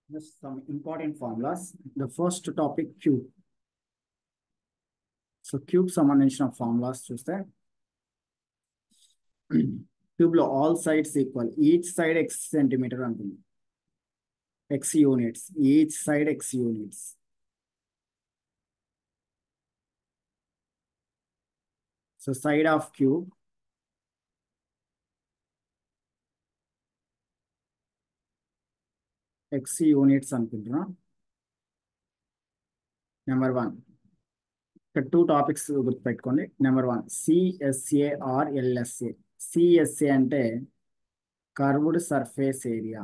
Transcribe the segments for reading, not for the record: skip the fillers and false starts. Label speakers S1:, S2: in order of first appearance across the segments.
S1: Just some important formulas. The first topic cube. So cube సంబంధించిన formulas చూస్తే cube లో all sides equal, each side X centimetre అంటుంది, X units, each side X units. So side of cube X units అనుకుంటున్నా. Number one, ఇక్కడ two topics గుర్తుపెట్టుకోండి. Number one CSA or LSA. CSA అంటే curved surface area.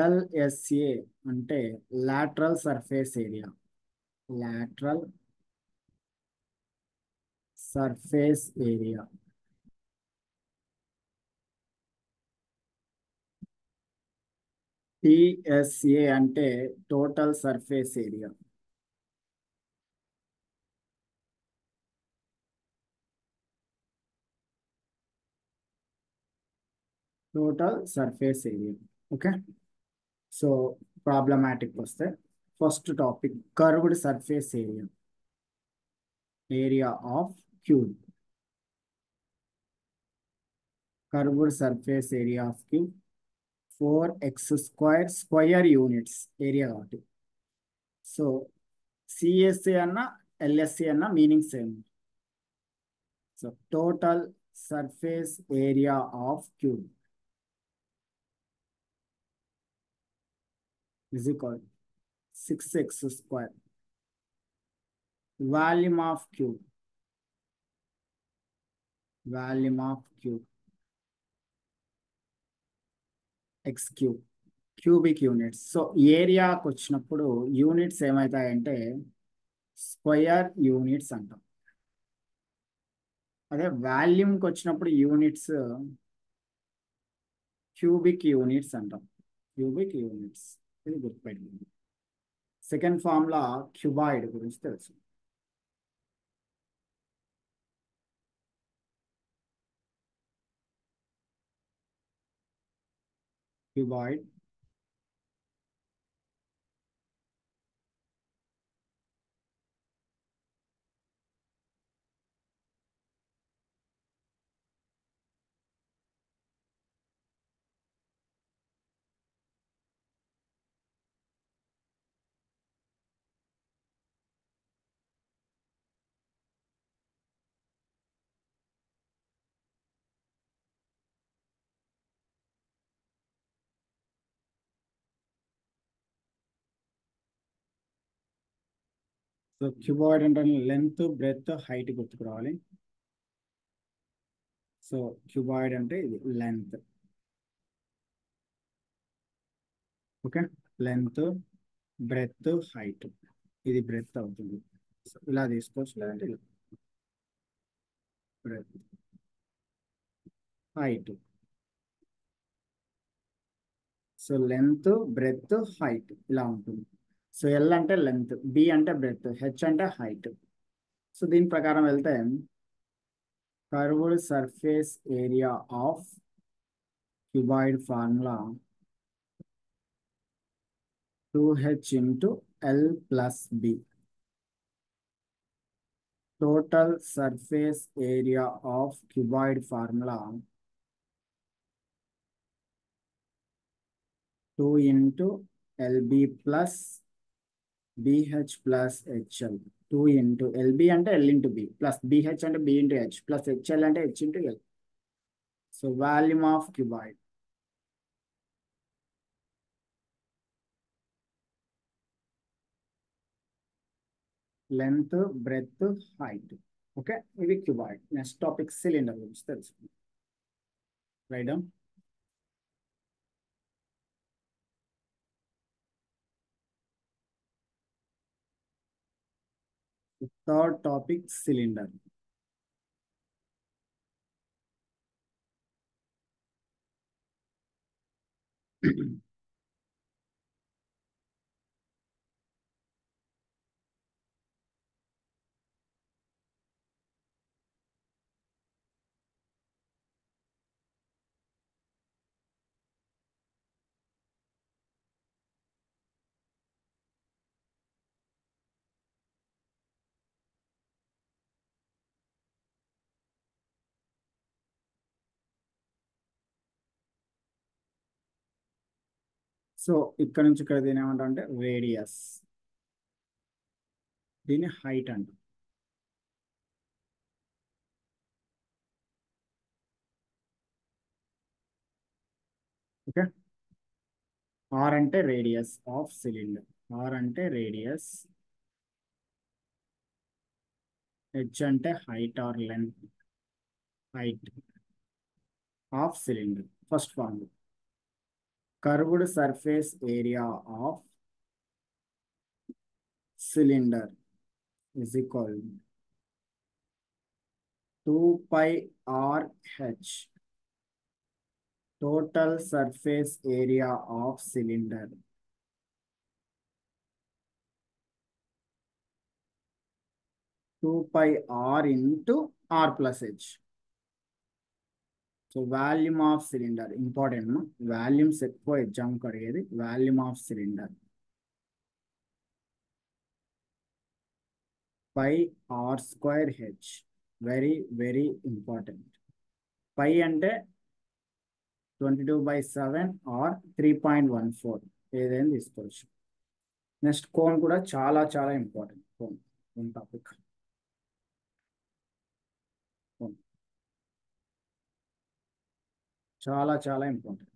S1: LSA అంటే lateral surface area. Lateral surface area. TSA అంటే total surface area. Total surface area. Okay. So problematic వస్తే first topic curved surface area. Area of cube. Curved surface area of cube 4x square, square units area కాబట్టి. So CSA అన్న LSA అన్న meaning same. So total surface area of cube is equal 6x square. Volume of cube. Volume of cube. X cube. Cubic units. So ఏరియాకి వచ్చినప్పుడు units ఏమవుతాయంటే square units అంటాం. అదే వాల్యూమ్కి వచ్చినప్పుడు units cubic units అంటాం. Cubic units, ఇది గుర్తుపెట్టుకుంది. Second formula cuboid గురించి తెలుసు. క్యూబాయిడ్ సో క్యూబాయిడ్ అంటే లెంత్, బ్రెత్, హైట్ గుర్తుకురావాలి. సో క్యూబాయిడ్ అంటే ఇది length. Okay. Length, breadth, height. ఇది బ్రెత్ అవుతుంది. సో ఇలా తీసుకోవచ్చు, లేదంటే ఇలా breadth, height. So length, breadth, height ఇలా ఉంటుంది. సో ఎల్ అంటే లెంత్, బి అంటే బ్రెత్, హెచ్ అంటే హైట్. సో దీని ప్రకారం వెళ్తే curved surface area of cuboid formula 2h into L plus B. Total surface area of cuboid formula 2 into LB plus BH plus HL. 2 into LB అంటే L into B, plus BH అంటే B into H, plus HL అంటే H into L. So volume of cuboid. Length, breadth, height. Okay, ఇది cuboid. Next topic cylinder గురించి తెలుసుకుందాం. Right down. Third topic cylinder. So ఇక్కడ నుంచి ఇక్కడ దీని ఏమంటాం అంటే రేడియస్, దీని హైట్ అంట. ఓకే, ఆర్ అంటే రేడియస్ ఆఫ్ సిలిండర్, ఆర్ అంటే రేడియస్, హెచ్ అంటే height or length, height of cylinder. First form, curved surface area of cylinder is equal to 2 pi r h, total surface area of cylinder, 2 pi r into r plus h. So volume of cylinder important, volumes ఎక్కువ exam అడిగేది. Volume of cylinder pi R square H, very very important. Pi అంటే 22/7 are 3.14, ఏదైనా తీసుకోవచ్చు. Next cone కూడా చాలా చాలా important. Cone topic, cone చాలా చాలా important.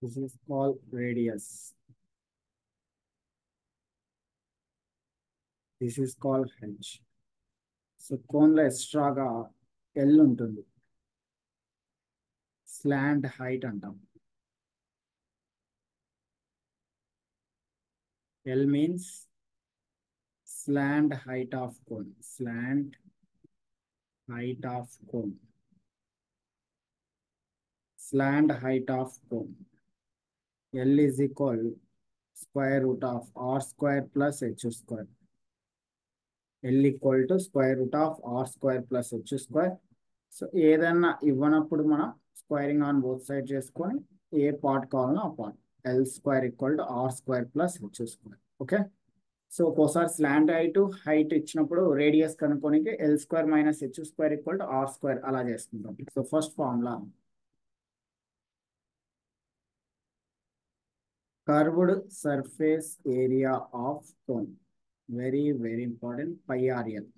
S1: This is called radius, this is called H. So కోన్లో ఎక్స్ట్రాగా ఎల్ ఉంటుంది, స్లాంట్ హైట్ అంటాం. L means slant height of cone, slant height of cone, slant height of cone. L is equal square root of r square plus h square. L equal to square root of r square plus h square. So ఏదన్నా ఇవ్వనప్పుడు మనం squaring on both side చేసుకొని ఏ part కావాలనో ఆ part. L square equal to R square plus H square. Okay, so ఒక్కోసారి slant height ఇచ్చినప్పుడు radius కనుక్కోనికి L square minus H square equal to R square అలా చేసుకుంటాం. So first formula, curved surface area of cone, very very important, pi RL.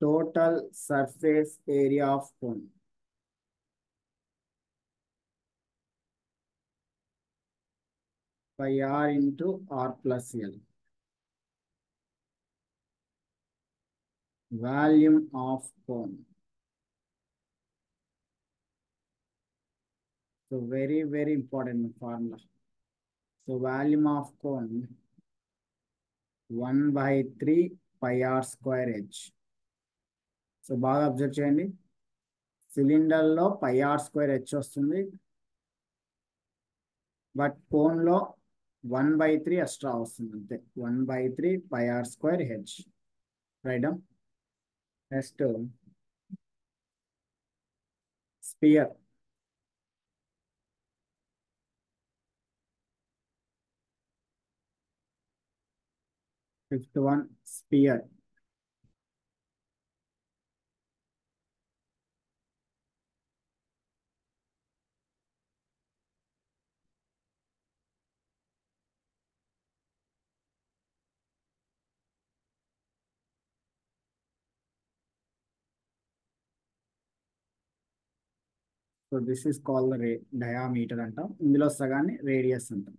S1: Total surface area of cone, pi R into R plus L. Volume of cone, so very very important formula. So volume of cone 1/3 pi R square H. So బాగా observe చేయండి, సిలిండర్లో pi R square H వస్తుంది, but కోన్లో 1/3 extra వస్తుంది అంతే. 1/3 pi R square H. Right, next sphere. Fifth one sphere. So this is call the diameter అంటాం, ఇందులో సగాన్ని రేడియస్ అంటాం.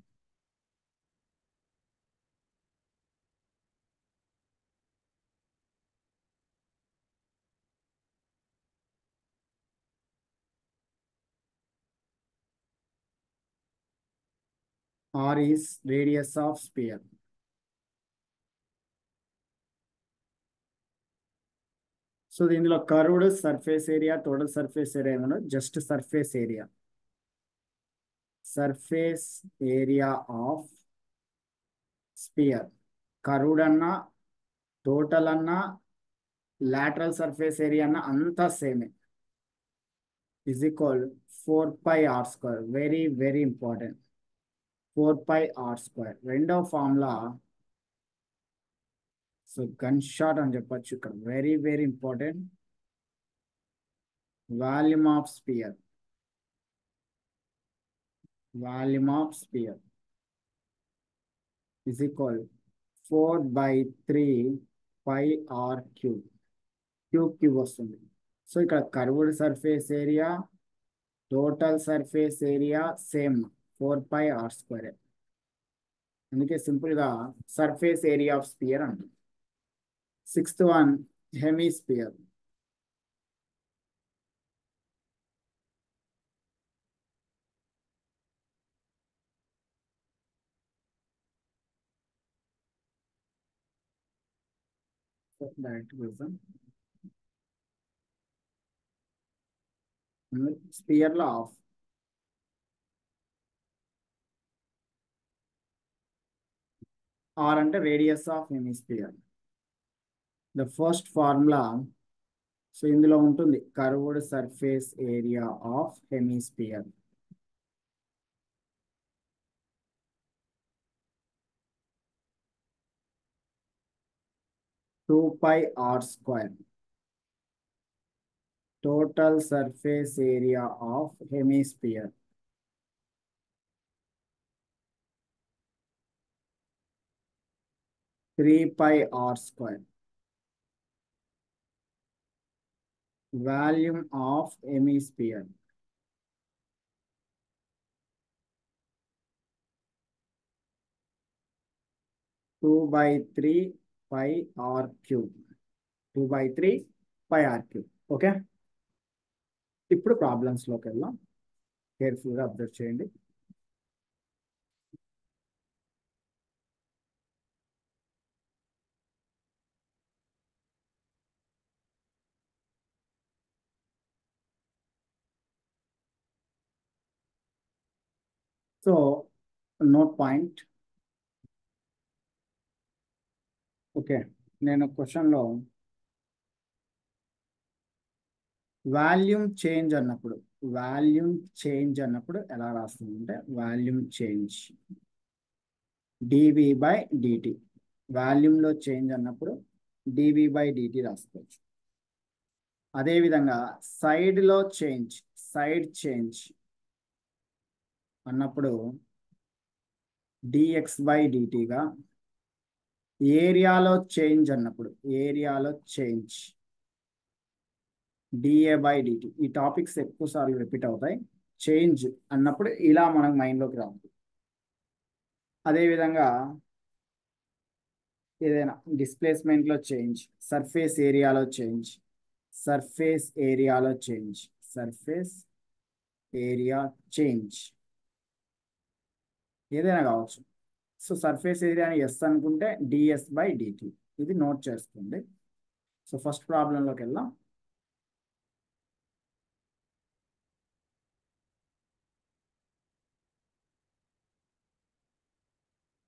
S1: R is radius of sphere. సో దీనిలో curved surface area, total surface area ఏమన్నా, just surface area. Surface area of sphere, curved అన్నా total అన్నా lateral surface area అన్నా అంతా సేమే, is equal 4πr². Very very important. 4πr². రెండవ ఫార్ములా, సో గన్ షాట్ అని చెప్పొచ్చు ఇక్కడ. Very very important. Volume of sphere, volume of sphere is equal 4/3πr³ cube వస్తుంది. సో ఇక్కడ curved surface area, total surface area same 4πr². అందుకే simple గా surface area of sphere అంటాం. Sixth one, hemisphere. Direct question. Sphere లో of R అంటే radius of hemisphere. The first formula, so ఇందులో ఉంటుంది curved surface area of hemisphere. Two pi r². Total surface area of hemisphere 3πr². Volume of hemisphere 2/3πr³. 2/3πr³. Okay, ఇప్పుడు problems లోకి వెళ్దాం. కేర్ఫుల్గా observe చేయండి. So note point. Okay, నేను క్వశ్చన్లో volume change అన్నప్పుడు, వాల్యూమ్ చేంజ్ అన్నప్పుడు ఎలా రాస్తుంది అంటే, వాల్యూమ్ చేంజ్ dV/dt. వాల్యూమ్లో చేంజ్ అన్నప్పుడు dV/dt రాసుకోవచ్చు. అదేవిధంగా సైడ్లో చేంజ్, సైడ్ చేంజ్ అన్నప్పుడు dx/dtగా, ఏరియాలో చేంజ్ అన్నప్పుడు, ఏరియాలో చేంజ్ dA/dt. ఈ టాపిక్స్ ఎక్కువ సార్లు రిపీట్ అవుతాయి. చేంజ్ అన్నప్పుడు ఇలా మనకు మైండ్లోకి రావాలి. అదేవిధంగా ఏదైనా డిస్ప్లేస్మెంట్లో చేంజ్, సర్ఫేస్ ఏరియాలో చేంజ్, సర్ఫేస్ ఏరియాలో చేంజ్, సర్ఫేస్ ఏరియా చేంజ్ ఏదైనా కావచ్చు. సో సర్ఫేస్ ఏరియాని ఎస్ అనుకుంటే ds/dt. ఇది నోట్ చేసుకోండి. సో ఫస్ట్ ప్రాబ్లంలోకి వెళ్దాం.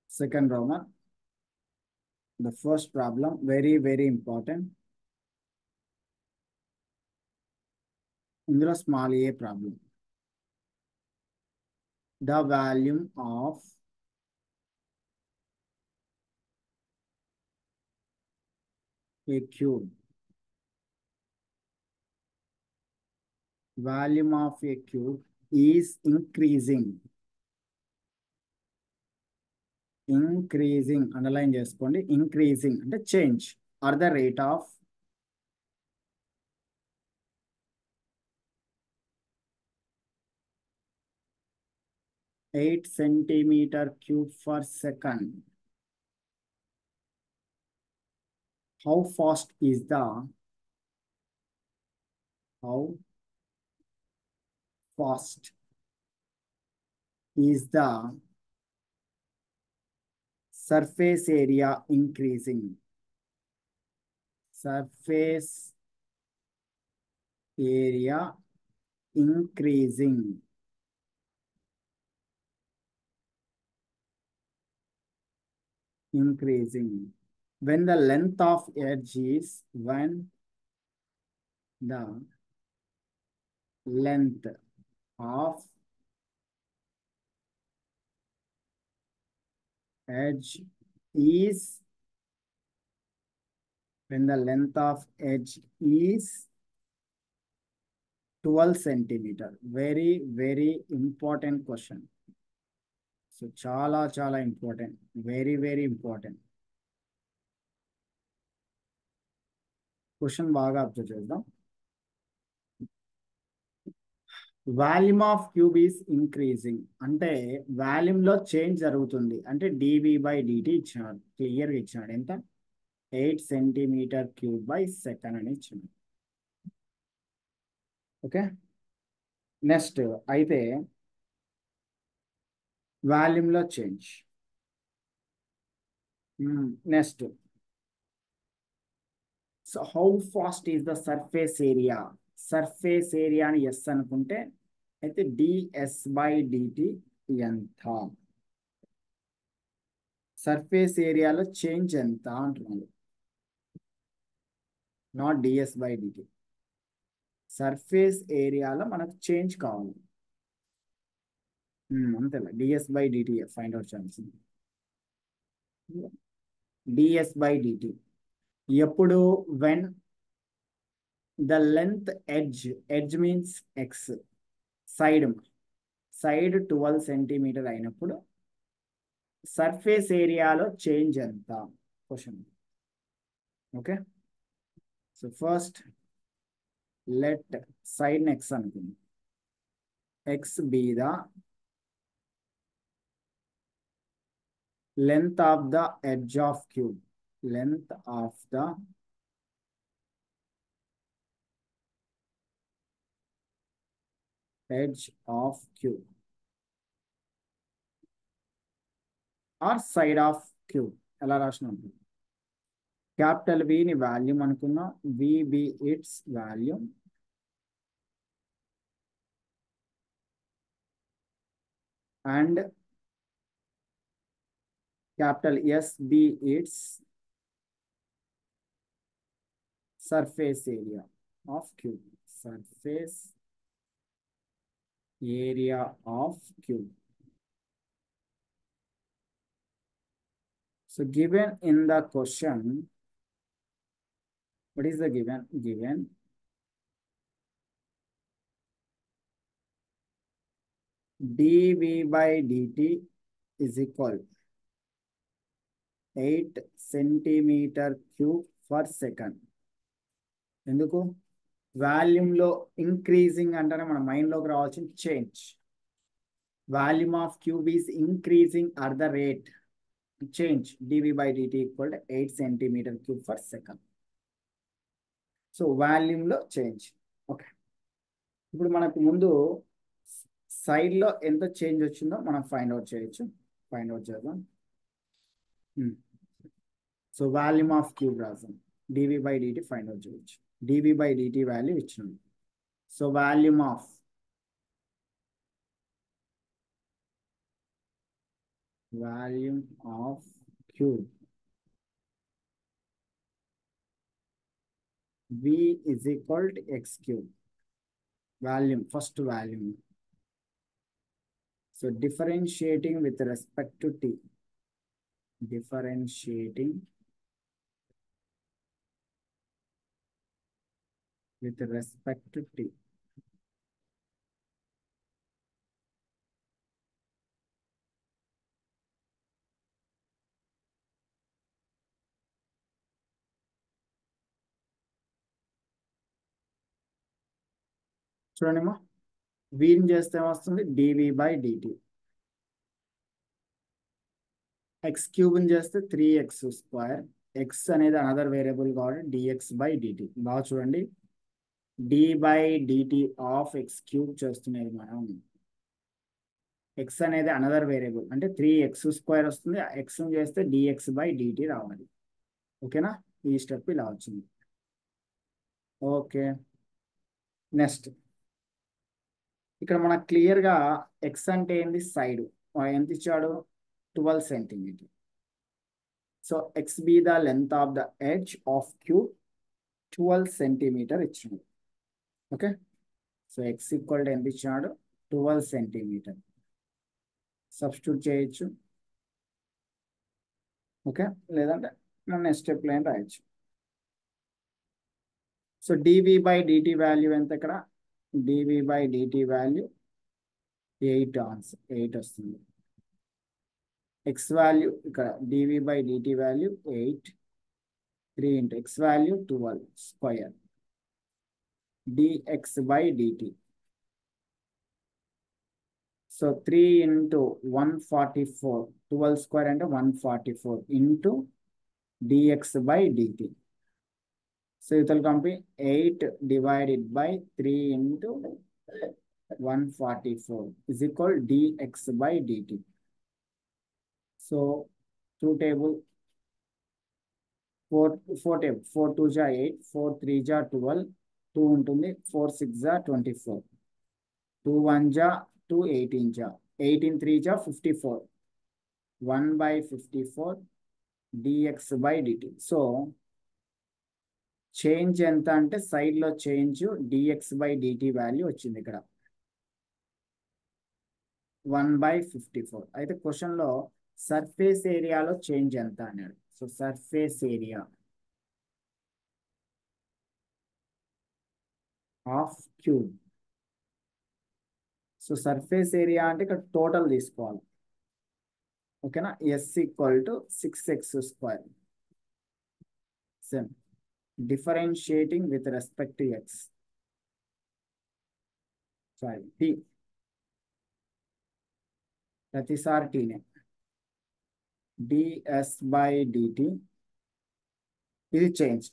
S1: Second Roman, the first problem, very very important. ఇందులో small A problem. The volume of a cube, volume of a cube is increasing. Increasing underline చేసుకోండి. Increasing అంటే change or the rate of 8 cm³/second. How fast is the, how fast is the surface area increasing? Surface area increasing when the length of edge is when the length of edge is when the length of edge is 12 centimeter. Very, very important question. So చాలా important. Very, very important. Question బాగా observe చేద్దాం. Volume of cube is increasing అంటే volume లో change జరుగుతుంది అంటే dV/dt ఇచ్చినాడు, క్లియర్గా ఇచ్చినాడు. ఎంత? 8 సెంటీమీటర్ క్యూబ్ బై సెకండ్ అని ఇచ్చినాడు. ఓకే, నెక్స్ట్ అయితే వాల్యూమ్ లో change. Next, so how fast is the surface area? Surface area అని ఎస్ అనుకుంటే అయితే ds/dt ఎంత? సర్ఫేస్ ఏరియాలో చేంజ్ ఎంత అంటున్నాడు, నాట్ ds/dt. సర్ఫేస్ ఏరియాలో మనకు చేంజ్ కావాలి. అంతేలా ds/dt ఫైండ్ అవుట్ చేయాల్సింది. ds/dt ఎప్పుడు when the length edge means x, side 12 centimetre అయినప్పుడు సర్ఫేస్ ఏరియాలో చేంజ్ ఎంత question. Okay, so first let side x అనుకుంది. X be the length of the edge of cube, length of the edge of cube or side of cube. ఎలా రాసిన ఉంటుంది? Capital V ని volume అనుకున్నా, VB it's volume, and capital SB its surface area of cube. Surface area of cube. So given in the question, what is the given? Given dV/dt is equal 8 centimetre cube per second. ఎందుకు? వాల్యూమ్లో increasing అంటేనే మన మైండ్లోకి రావాల్సిన change. Volume of cube is increasing at the rate change dV/dt equal to 8 centimetre cube per second. So వాల్యూమ్లో change. Okay, ఇప్పుడు మనకు ముందు సైడ్లో ఎంత చేంజ్ వచ్చిందో మనం ఫైండ్ అవుట్ చేద్దాం. సో వాల్యూమ్ ఆఫ్ క్యూబ్ రాసాం, dV/dt ఫైండ్ అవుట్ చేయొచ్చు. dV/dt వాల్యూ ఇచ్చినాం. So volume of cube V is equal to x cube. Volume, first volume. So differentiating with respect to t. Differentiating with respect to t. చూడండిమా, వీని చేస్తే ఏమొస్తుంది? dV/dt. X క్యూబ్ని చేస్తే 3x². X అనేది another variable కాబట్టి dx/dt. బాగా చూడండి, d/dt of X cube చేస్తున్నది మనం. ఎక్స్ అనేది అనదర్ వేరియబుల్ అంటే 3x² వస్తుంది. ఎక్స్ చేస్తే dx/dt రావాలి. ఓకేనా? ఈ స్టెప్ ఇలా వచ్చింది. ఓకే. నెక్స్ట్ ఇక్కడ మనకు క్లియర్గా ఎక్స్ అంటే ఏంది సైడ్, ఎంత ఇచ్చాడు 12 centimetre. So x be the length of the edge of cube 12 centimetre ఇచ్చాడు. Okay, so x equal to ఎంత ఇచ్చాడు 12 సెంటీమీటర్. సబ్స్టిట్యూట్ చేయొచ్చు. ఓకే, లేదంటే మనం నెక్స్ట్ స్టెప్ లైన్ రాయొచ్చు. So d v by d t value ఎంత ఇక్కడ, డివి బై డిటి వాల్యూ 8 వస్తుంది. ఎక్స్ వాల్యూ ఇక్కడ d v by d t value 8, 3 into x value 12 square d x by d t. So 3 into 144, 12 square అంటే 144 into d x by d t. So it will come 8 divided by 3 into 144 is equal dx by dt. So 2 table 4 table 4 2 ja 8, 4 3 ja 12, 2 ఉంటుంది, 4 6 ja 24, 2 1 ja 2, 18 ja 18 3 ja 54, 1 by 54 dx by dt. So change ఎంత అంటే side లో change d x by d t value వచ్చింది ఇక్కడ 1/54. అయితే question లో surface ఏరియాలో change ఎంత అన్నాడు. So surface area of cube. So surface area అంటే ఇక్కడ టోటల్ తీసుకోవాలి. ఓకేనా, S equal to 6x square. Same differentiating with respect to X, sorry T, ప్రతిసారి టీనే. ds బై dt ఇది change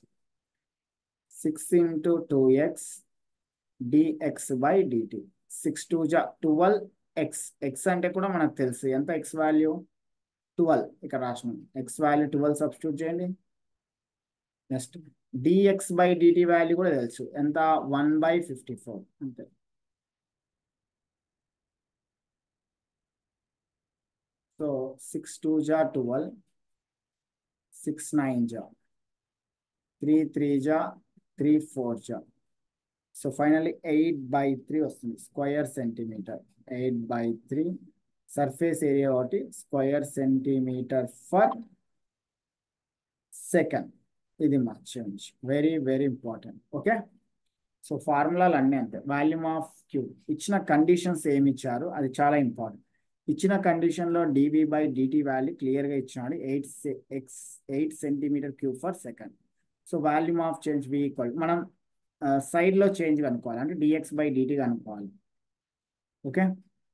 S1: 6 into 2x dx by dt. 6 2 జా 12 X, X అంటే కూడా మనకు తెలుసు ఎంత ఎక్స్ వాల్యూ 12, ఇక్కడ రాసినాం ఎక్స్ వాల్యూ 12 సబ్స్టిట్యూట్ చేయండి. Next dx by dt value కూడా తెలుసు ఎంత 1/54 అంతే. సో 6 2 జా 12, 6 9 జా 3 3 జా 3 4 జా. సో ఫైనల్లీ 8/3 వస్తుంది స్క్వేర్ సెంటీమీటర్. 8/3 సర్ఫేస్ ఏరియా ఒకటి స్క్వేర్ సెంటీమీటర్ ఫర్ సెకండ్. ఇది మార్చేయండి, very very important. Okay, so ఫార్ములాలు అన్నీ అంతే. వాల్యూమ్ ఆఫ్ క్యూబ్ ఇచ్చిన కండిషన్స్ ఏమి ఇచ్చారు అది చాలా ఇంపార్టెంట్. ఇచ్చిన కండిషన్లో డివి బై డిటి వాల్యూ క్లియర్గా ఇచ్చినాడు 8 centimetre cube for second. So volume of change V equal మనం సైడ్లో చేంజ్ కనుక్కోవాలి, అంటే డిఎక్స్ బై డిటి కనుక్కోవాలి. Okay,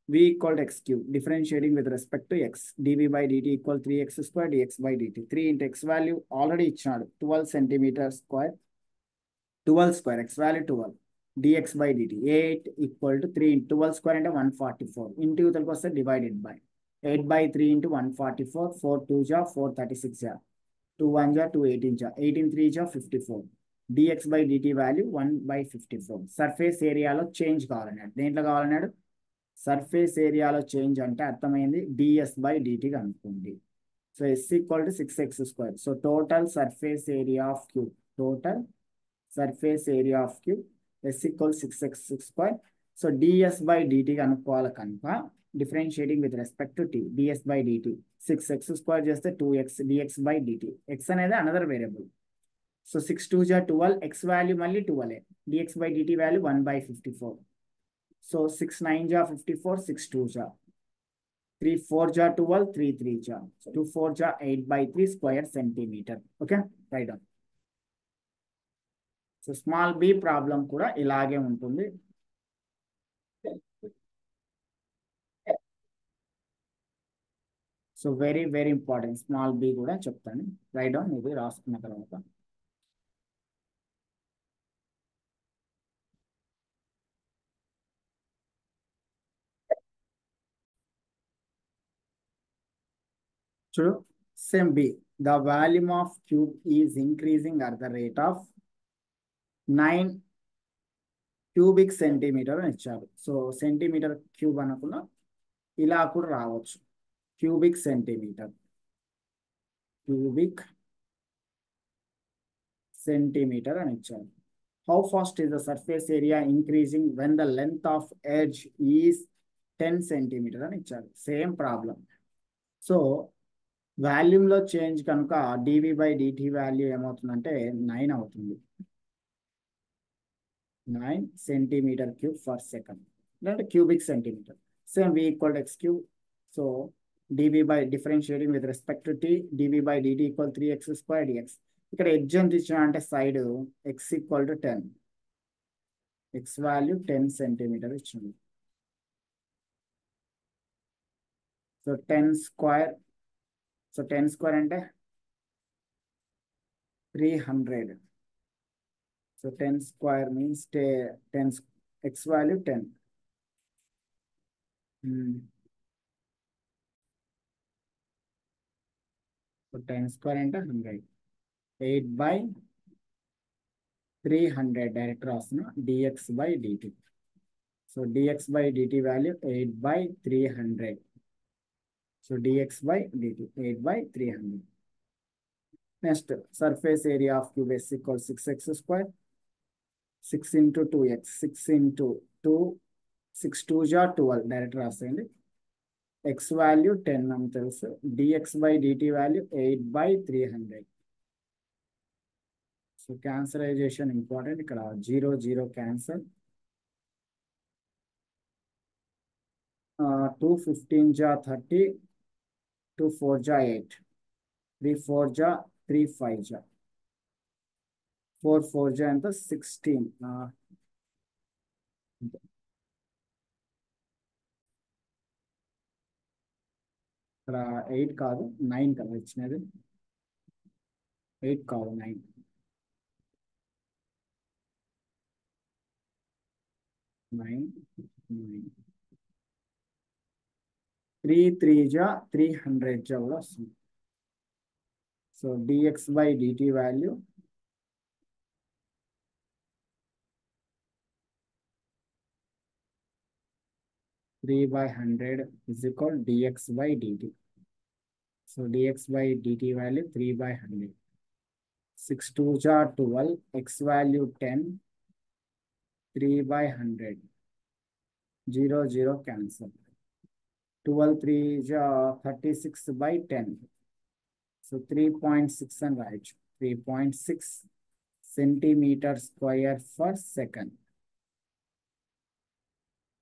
S1: v equal to x cube, differentiating with respect to x, dv by dt equal 3x square dx by dt. 3 into x value already ఇచ్చినాడు 12 centimeter square, 12 square x value 12 dx by dt. 8 equal to 3 into 12 square అంటే 144 into యువతలకు వస్తే divided by 8/3 into 144, 4 2 ja 4 36 ja 2 1 ja 2 18 ja 18 3 ja 54 dx by dt value 1/54. Surface ఏరియాలో change కావాలన్నాడు. దేంట్లో కావాలన్నాడు, surface ఏరియాలో change అంటే అర్థమైంది డిఎస్ బై డిటి కనుక్కోండి. So S equal to 6x square. So total surface area of cube, total surface area of cube S equal 6x square. So d s by d t కనుక్కోవాలి కనుక differentiating with respect to T, d s by d t 6x square చేస్తే 2x dx by d t. X అనేది another variable. So 6 2 జా 12, X value మళ్ళీ 12, dx by d t value 1/54. So 6 9 ja 54, 6 2 ja 3 4 ja 12, 3 3 ja 2 4 ja 8/3 square centimeter. Okay, right on. So small B problem కూడా ఇలాగే ఉంటుంది. So very very important, small B కూడా చెప్తాను. Write down ఇది రాసుకున్న తర్వాత. చూడు, same B, the volume of cube is increasing at the rate of 9 cubic centimetre అని ఇచ్చారు. సో సెంటీమీటర్ క్యూబ్ అనుకున్నా ఇలా కూడా రావచ్చు. క్యూబిక్ సెంటీమీటర్, క్యూబిక్ సెంటీమీటర్ అని ఇచ్చారు. How fast is the surface area increasing when the length of edge is 10 centimetre అని ఇచ్చారు. Same problem. సో వాల్యూమ్లో చేంజ్ కనుక డివి బై డిటి వాల్యూ ఏమవుతుందంటే 9 అవుతుంది. 9 సెంటీమీటర్ క్యూబ్ ఫర్ సెకండ్, అంటే cubic centimetre. Same v equal to X cube. So d v by differentiating with respect to T, d v by d t equal 3x² dx. ఇక్కడ edge ఎంత ఇచ్చిన అంటే side x equal to 10, x value 10 centimetre ఇచ్చింది. So 10 square, so 10 square అంటే 300. So 10 square means 10, x value 10. So 10 square అంటే 100. 8/300 direct రాస్తున్నా, dx by dt. So dx by dt value 8/300. So dx by dt 8/300. Next surface area of cube s equal 6x². 6 into 2x, 6 into 2, 6 2 జా 12 direct రాసేయండి. x value 10 అని తెలుసు. dx by dt value 8/300. So క్యాన్సరైజేషన్ important. ఇక్కడ 0 0 cancel. 2 15 జా 30, 2 4 జా 8, 3 4 జా 3 5 జా 4 4 జా ఎంత 16. ఇక్కడ 8 కాదు 9 కదా ఇచ్చినది. 8 కాదు 9. 9 9 3 3 జా 300 జా కూడా వస్తుంది. So dx by dt value 3/100 is equal dx by dt. So dx by dt value 3/100. 6 2 ja 12, x value 10, 3/100. 0 0 cancel. 12 3 ja 36/10. So 3.6 and right. 3.6 centimeter square per second.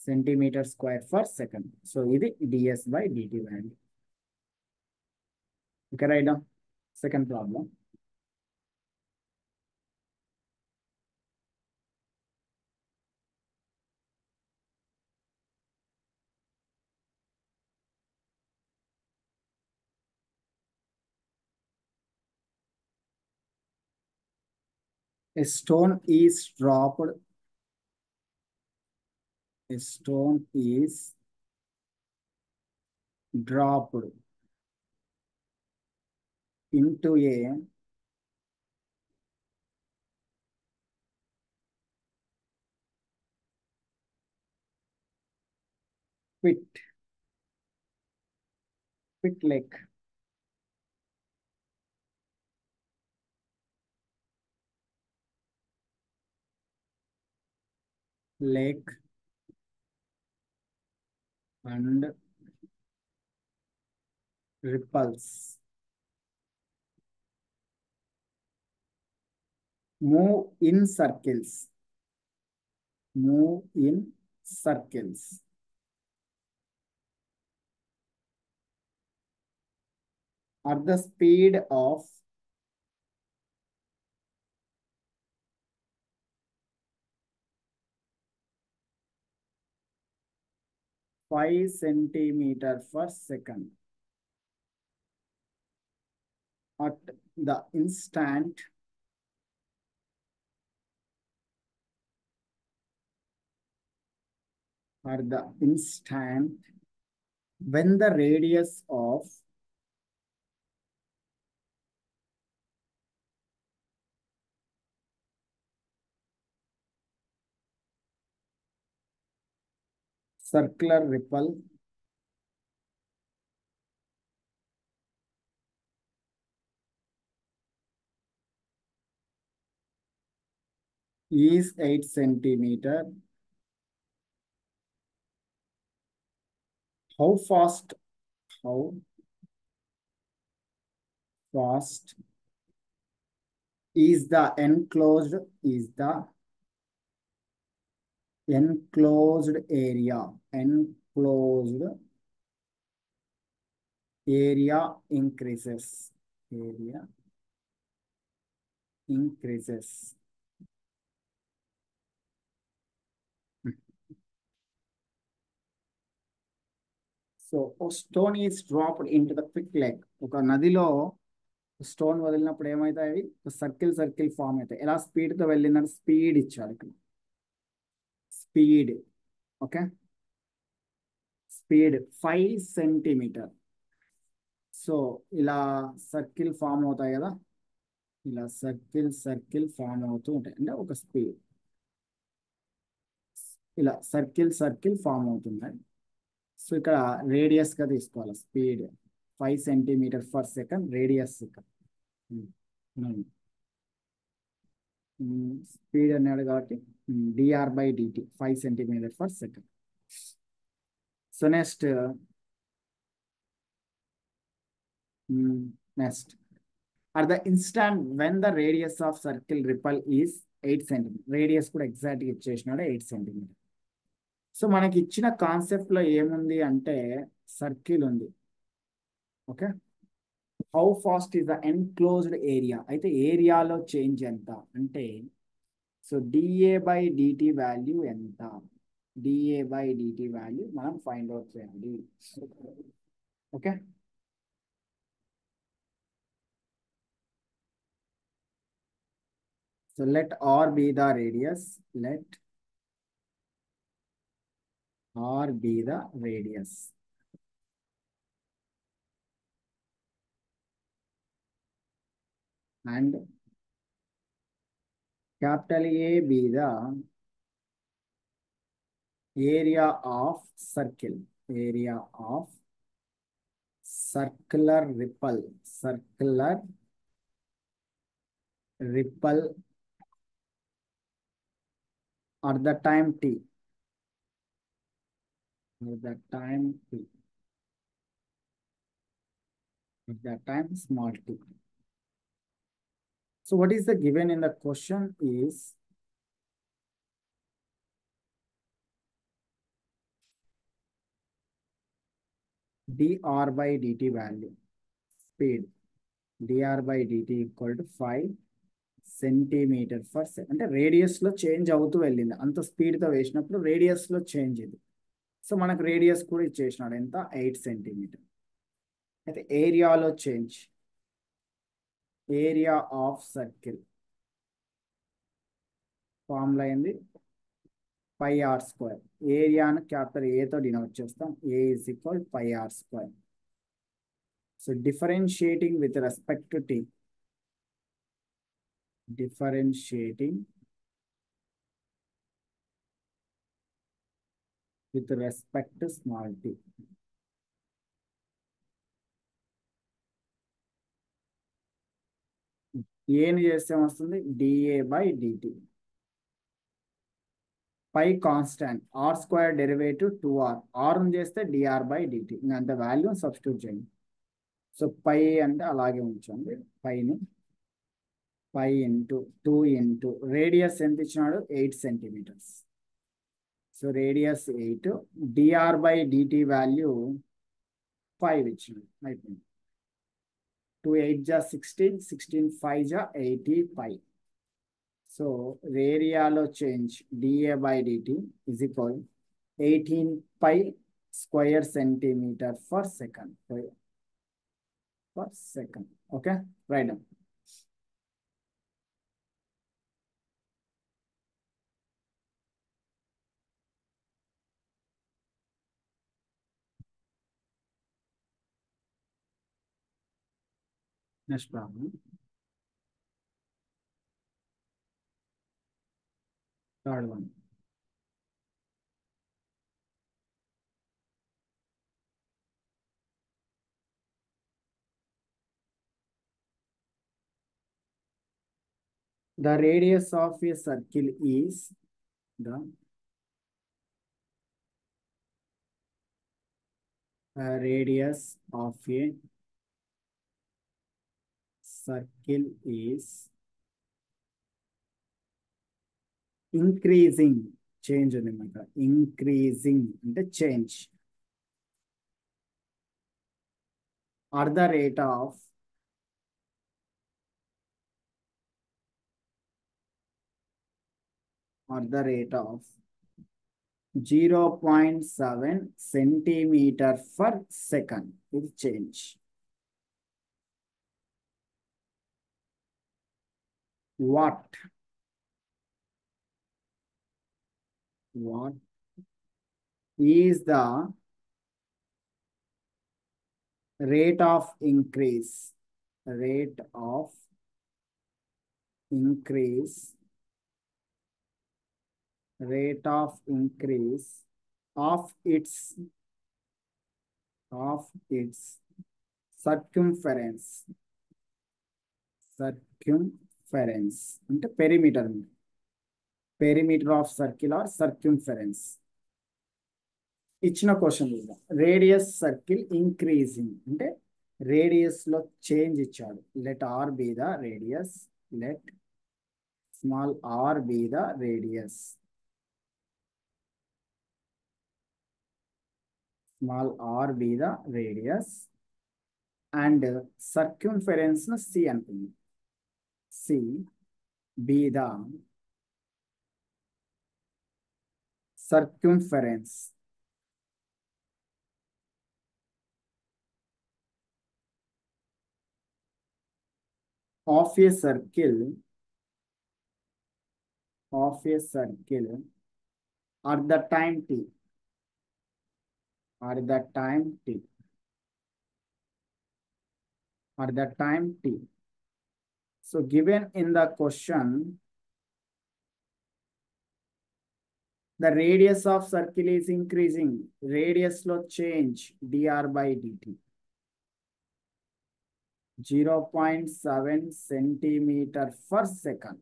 S1: Centimeter square per second. So ఇది ds by dt value. Okay, right now. Second problem. A stone is dropped. A stone is dropped into a pit, pit lake. Lake and ripples. Move in circles. Move in circles. At the speed of 5 centimeter per second. At the instant when the radius of circular ripple is 8 centimeter. How fast? How fast is the enclosed area increases. Area increases. So stone is dropped in to the quick lake. ఒక నదిలో stone వదిలినప్పుడు ఏమవుతాయి? Circle circle form అవుతాయి. ఎలా స్పీడ్తో వెళ్ళిందంటే speed ఇచ్చాడు ఇక్కడ. Speed, okay, speed 5 centimetre. So ఇలా సర్కిల్ ఫామ్ అవుతాయి కదా, ఇలా సర్కిల్ సర్కిల్ ఫామ్ అవుతూ ఉంటాయి. అంటే ఒక స్పీడ్ ఇలా సర్కిల్ సర్కిల్ ఫామ్ అవుతున్నాయి. సో ఇక్కడ రేడియస్గా తీసుకోవాలి. Speed 5 centimetre per second radius ఇక్కడ. స్పీడ్ అన్నాడు కాబట్టి dr/dt 5 centimetre per second. So next at the instant when the radius of circle ripple is 8 centimeter. Radius కూడా ఎగ్జాక్ట్గా ఇచ్చేసినాడు 8 సెంటీమీటర్. సో మనకి ఇచ్చిన కాన్సెప్ట్లో ఏముంది అంటే సర్కిల్ ఉంది, okay. How fast is the enclosed area, అయితే ఏరియాలో చేంజ్ ఎంత అంటే, సో dA/dt వాల్యూ ఎంత? dA/dt వాల్యూ మనం ఫైండ్ అవుట్ చేయాలి, okay. So let R be the radius. Let R be the radius. And capital A be the area of circle. Area of circular ripple. Circular ripple at the time t. At the time t. At the time small t. So what is the given in the question is dr/dt value, speed dr/dt equal to 5 centimetre per second. అంటే రేడియస్లో change అవుతూ వెళ్ళింది. అంత స్పీడ్తో వేసినప్పుడు రేడియస్లో change ఇది. So మనకు రేడియస్ కూడా ఇచ్చేసినాడు ఎంత? 8 సెంటీమీటర్. అయితే ఏరియాలో change, area of circle formula అయింది πr². ఏరియాను క్యాపిటల్ ఏతో డినోట్ చేస్తాం. A is equal πr². So differentiating with respect to t, differentiating with respect to small t. ఏని చేస్తే వస్తుంది? dA/dt. పై constant, r² derivative 2r, r చేస్తే dr/dt. ఇంకంత వాల్యూ సబ్స్టిట్యూట్ చేయండి. So పై అంటే అలాగే ఉంచండి. పైని పై ఇంటూ 2 ఇంటూ రేడియస్ ఎంత ఇచ్చినాడు? 8 centimetres. So radius 8, dr/dt value 5 ఇచ్చినాడు. అయిపోయింది. 2 8 జా 16, 16 5 జా 85. సో ఏరియాలో change dA/dt is equal 18 pi square centimetre per second. Okay, right. Next problem, third one. The radius of a circle is the radius of a circle is increasing. Change అన్నమాట. Increasing అంటే change. At the rate of at the rate of 0.7 centimeter per second. It change. What is the rate of increase increase rate of increase of its circumference అంటే perimeter of circle or circumference. ఇచ్చిన question radius circle increasing అంటే radius లో change ఇచ్చాడు. Let r be the radius, let small r be the radius, small r be the radius and circumference ను c అనుకుంది. C be the circumference of a circle at the time t. So given in the question, the radius of circle is increasing. Radius lo change dr by dt. 0.7 centimeter per second.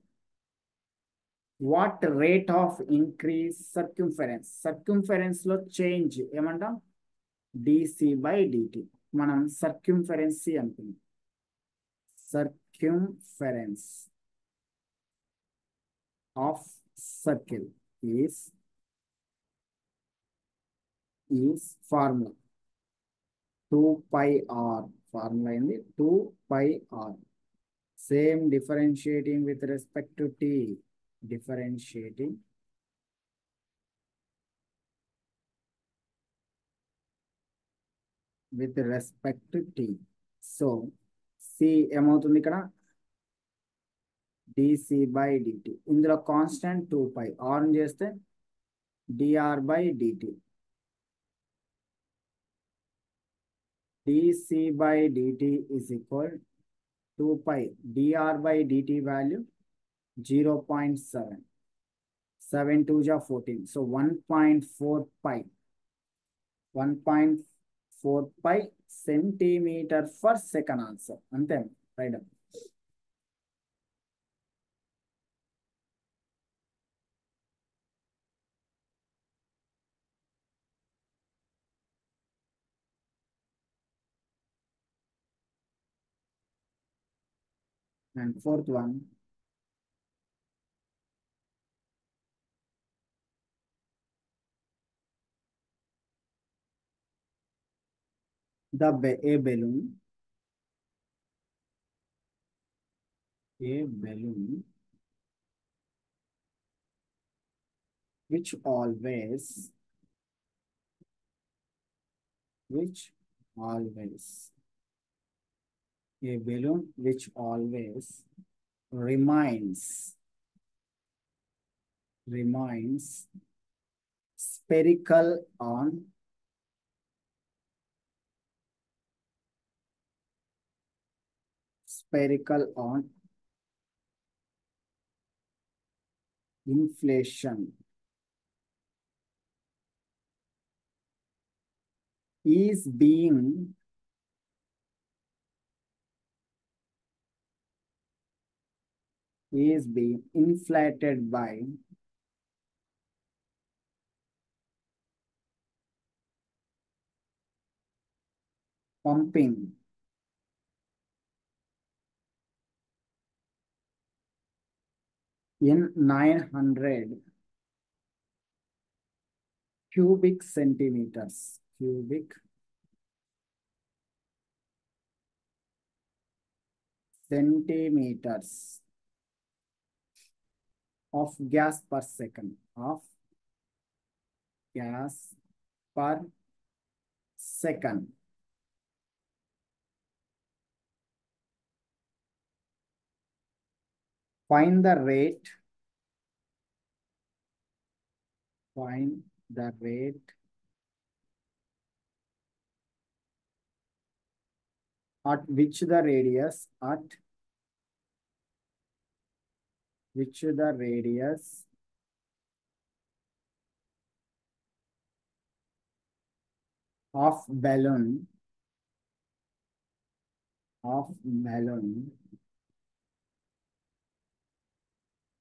S1: What rate of increase circumference? Circumference lo change ఏమంటాం? dc by dt. మనం circumference అనుకుంటాం. Circumference of circle is formula 2 pi r. Formula అయింది 2 pi r. Same differentiating with respect to t. Differentiating with respect to t. So c ఏమవుతుంది ఇక్కడ? dc by dt. ఇందులో constant 2 pi r చేస్తే dr by dt. dc by dt is equal 2 pi. dr by dt value 0.7. 7 2 ja 14. So 1.4 pi. 1.4 pi centimeter per second answer. అంతే right. And fourth one, a balloon which always a balloon which always remains spherical on inflation is being is being inflated by pumping in 900 cubic centimeters. Cubic centimeters of gas per second. Of gas per second. Find the rate. Find the rate at which the radius of balloon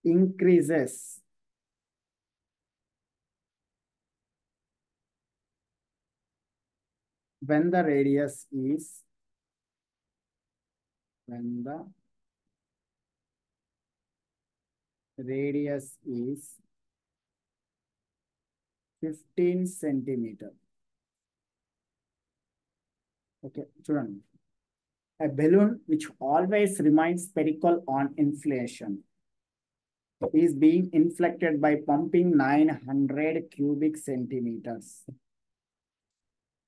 S1: increases when the radius is 15 centimeter. Okay, చూడండి. A balloon which always remains spherical on inflation is being inflated by pumping 900 cubic centimeters.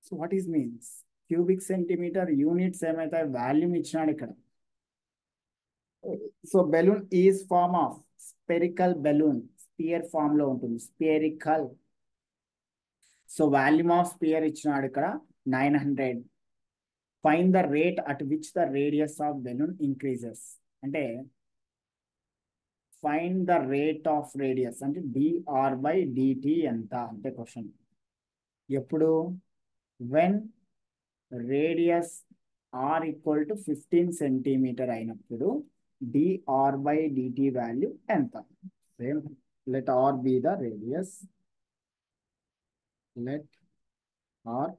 S1: So what is means? Cubic centimeter units ఏమైతే volume ఇచ్చినాడు ఇక్కడ. So balloon is form of spherical balloon, sphere form లో ఉంటుంది, spherical. So volume of sphere ఇచ్చినాడు ఇక్కడ 900. Find the rate at which the radius of balloon increases అంటే find the rate of radius అంటే d r by d t ఎంత అంటే question. ఎప్పుడు when radius r equal to 15 centimetre అయినప్పుడు డిఆర్ బై డిటి వాల్యూ ఎంత? Same, let r be the radius, let r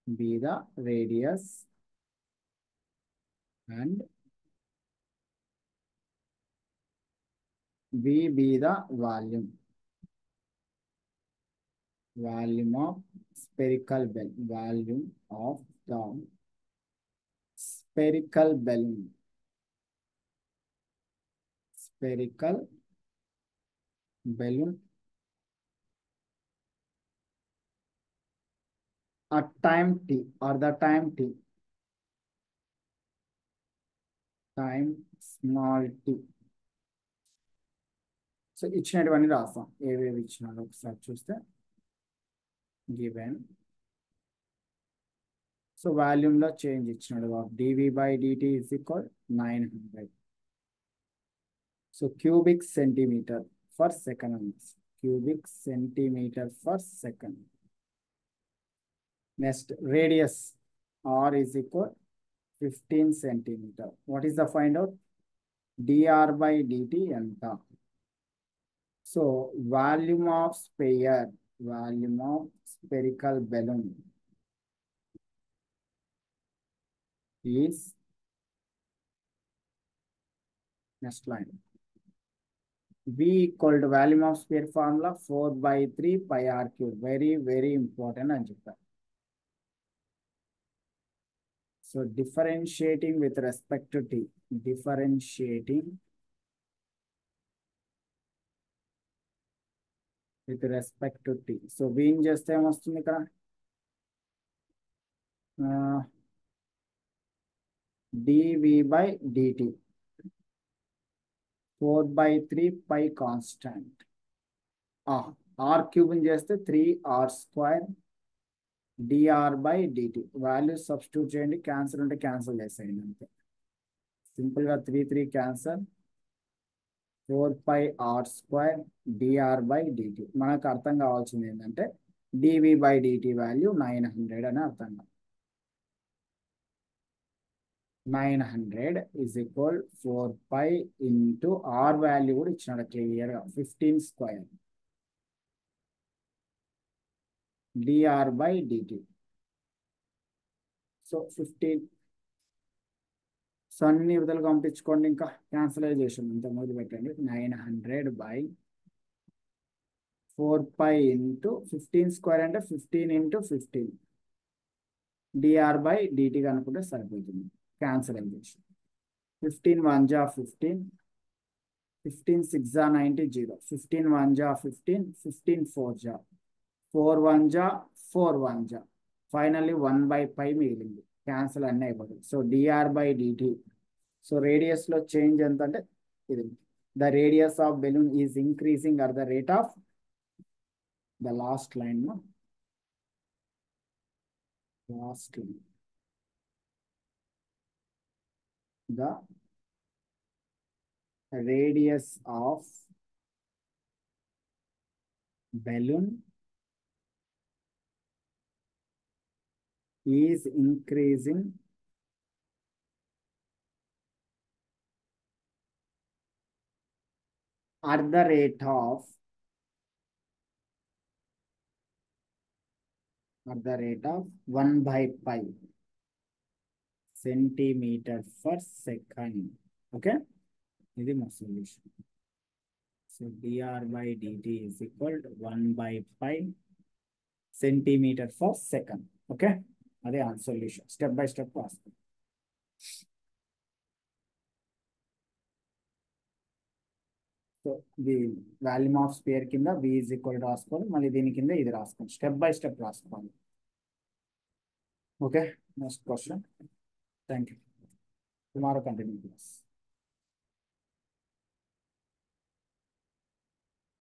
S1: be the radius and v be the volume of spherical balloon, volume of the spherical balloon at time t or the time t, time small t. So ఇచ్చినటువంటి రాస్తాం, ఏవేవి ఇచ్చినాడు ఒకసారి చూస్తే. Given so volume లో change ఇచ్చినాడు, d v by d t is equal 900. So cubic centimetre for second, cubic centimeter per second. Next, radius r is equal 15 centimeter. What is the find out? dr by dt enta. So volume of sphere, volume of spherical balloon is, next line, V equal to volume of sphere formula 4/3 pi r cube. Very important అని చెప్పారు. So differentiating with respect to t, differentiating with respect to t. So v ఏం చేస్తే ఏమొస్తుంది ఇక్కడ? dv by dt 4/3 pi constant. R cube చేస్తే 3r square dr by dt. Values substitute చేయండి, cancel ఉంటే cancel చేసేయండి అంతే. సింపుల్ గా 3 cancel, 4πr square dr by dt. మనకు అర్థం కావాల్సింది ఏంటంటే dv by dt వాల్యూ 900 అని అర్థం. 900 is equal 4 pi into r value కూడా ఇచ్చినాడు క్లియర్గా 15 square dr by dt. So 15. So అన్ని విధాలుగా పంపించుకోండి, ఇంకా క్యాన్సలైజేషన్ ఇంత మొదలు పెట్టండి. 900 by 4 pi into 15 స్క్వేర్ అంటే 15 into 15 dr by dt కనుకుంటే సరిపోతుంది. క్యాన్సలైజేషన్ 15 1 జా 15, 15 6 జా 90 0, 15 1 జా 15, 15 4 జా 4 1 జా 4 1 జా, ఫైనల్లీ 1 by pi మిగిలింది. క్యాన్సల్ అన్నీ అయిపోతుంది. So dr by dt. So radius లో చేంజ్ ఎంత అంటే ఇది, the radius of balloon is increasing at the rate of the last line, last line, the radius of balloon is increasing at the rate of 1 by pi centimeter per second. Okay, ఇది మా solution. So dr by dt is equal to 1 by pi centimeter per second. Okay, అదే ఆ solution. Step by step రాసుకోండి. So the volume of spear కింద v is equal to రాసుకోవాలి, మళ్ళీ దీని కింద ఇది రాసుకోండి. స్టెప్ బై స్టెప్ రాసుకోవాలి. Okay, next question. Thank you. Tomorrow continue class.